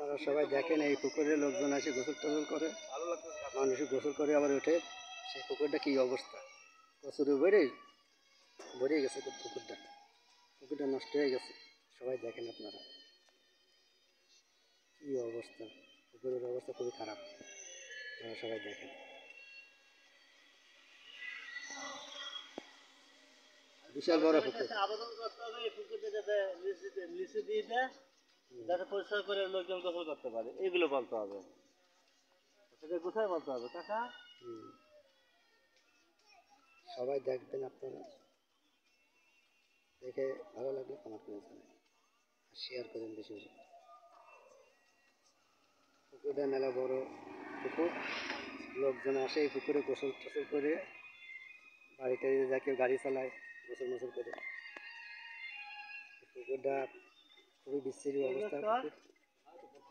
আপনারা সবাই দেখেন এই পুকুরে লোকজন আসে গোসল টোসল করে, মানুষ গোসল করে আবার ওঠে। সেই পুকুরটা কি অবস্থা, কচুরে ভরে গেছে পুকুরটা, পুকুরটা নষ্ট হয়ে গেছে। সবাই দেখেন আপনারা কি অবস্থা, পুকুরের অবস্থা খুবই খারাপ। আপনারা সবাই দেখেন, বিশাল বড় পুকুর। আবেদন করতে হবে এই পুকুরটা যাতে লিচু দিয়ে দেয়, যাতে পরিষ্কার করে লোকজন গোসল করতে পারে, এগুলো বলতে হবে। সেটা কোথায় বলতে হবে কাকা? সবাই দেখবেন, আপনারা দেখে ভালো লাগলে কমেন্ট করে জানাবেন, শেয়ার করেন বেশি বেশি। পুকুরটা মেলা বড় পুকুর, লোকজন আসে এই পুকুরে গোসল টোসল করে, বাড়িতে যা কেউ গাড়ি চালায় গোসল মোসল করে। পুকুরটা খুবই বিচ্ছিরি অবস্থা পুকুর,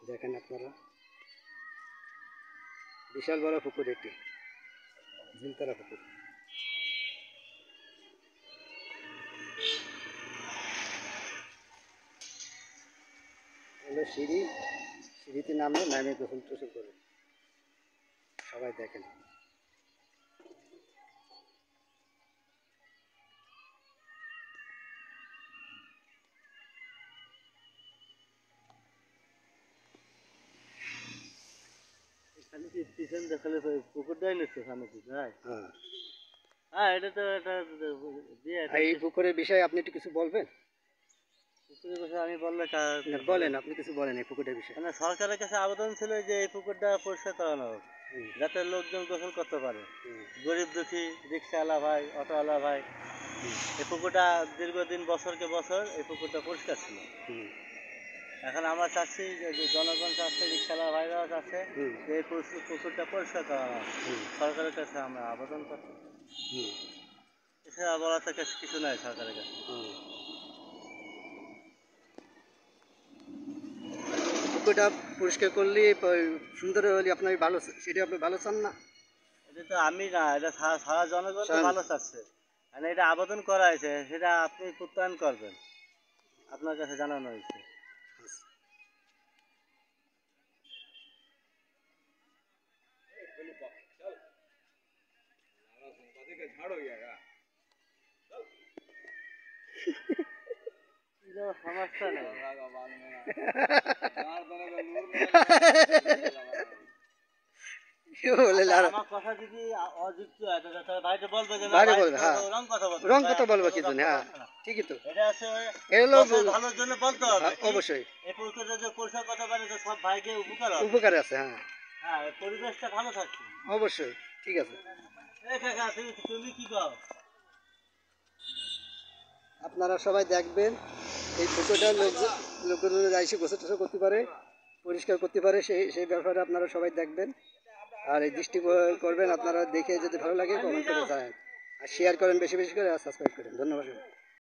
দেখেন আপনারা বিশাল বড় পুকুর, এটি ঝিলতলা পুকুর। হলো সিঁড়িতে নামে গোসল টোসল করে, সবাই দেখেন। পিছন দেখালে পুকুরটাই নিচ্ছে সামনে পিছনে। হ্যাঁ, এটা তো এই পুকুরের বিষয়ে আপনি একটু কিছু বলবেন? পুকুরের বিষয়ে আমি বললে বলেন, আপনি কিছু বলেন এই পুকুরের বিষয়ে। মানে সরকারের কাছে আবেদন ছিল যে এই পুকুরটা পরিষ্কার করানো হোক, যাতে লোকজন গোসল করতে পারে, গরিব দুঃখী রিক্সাওয়ালা ভাই, অটোওয়ালা ভাই। এই পুকুরটা দীর্ঘদিন বছরকে বছর এই পুকুরটা পরিষ্কার ছিল। এখন আমরা চাচ্ছি যে জনগণ চাচ্ছে, রিক্সাওয়ালা ভাইরাও চাচ্ছে যে এই পুকুরটা পরিষ্কার করানো হোক। সরকারের কাছে আমরা আবেদন করছি, এছাড়া বলার তো কিছু নাই সরকারের কাছে। পুকুরটা পরিষ্কার করলে সুন্দর হলে আপনার ভালো, সেটা আপনি ভালো চান না? এটা তো আমি না, এটা সারা জনগণ তো ভালো চাচ্ছে। মানে এটা আবেদন করা হয়েছে, সেটা আপনি প্রত্যয়ন করবেন, আপনার কাছে জানানো হয়েছে। সমস্যা নেই। আমার কথা যদি অযুক্ত হয় তাহলে বাইরে বলবে যে রং কথা বলবে কিছু না। ঠিকই তো, এটা আছে ভালোর জন্য বলতে হবে। অবশ্যই এই পরিষ্কার যে পরিষ্কার কথা বলে তো সব ভাইকে উপকার আছে। হ্যাঁ হ্যাঁ, পরিবেশটা ভালো থাকছে অবশ্যই, ঠিক আছে। তুমি কি কও? আপনারা সবাই দেখবেন এই পুকুরটা লোকজন এসে গোসল টোসল করতে পারে, পরিষ্কার করতে পারে, সেই ব্যাপারে আপনারা সবাই দেখবেন। আর এই দৃষ্টি করবেন, আপনারা দেখে যদি ভালো লাগে কমেন্ট করে জানান, আর শেয়ার করেন বেশি বেশি করে, আর সাবস্ক্রাইব করেন। ধন্যবাদ।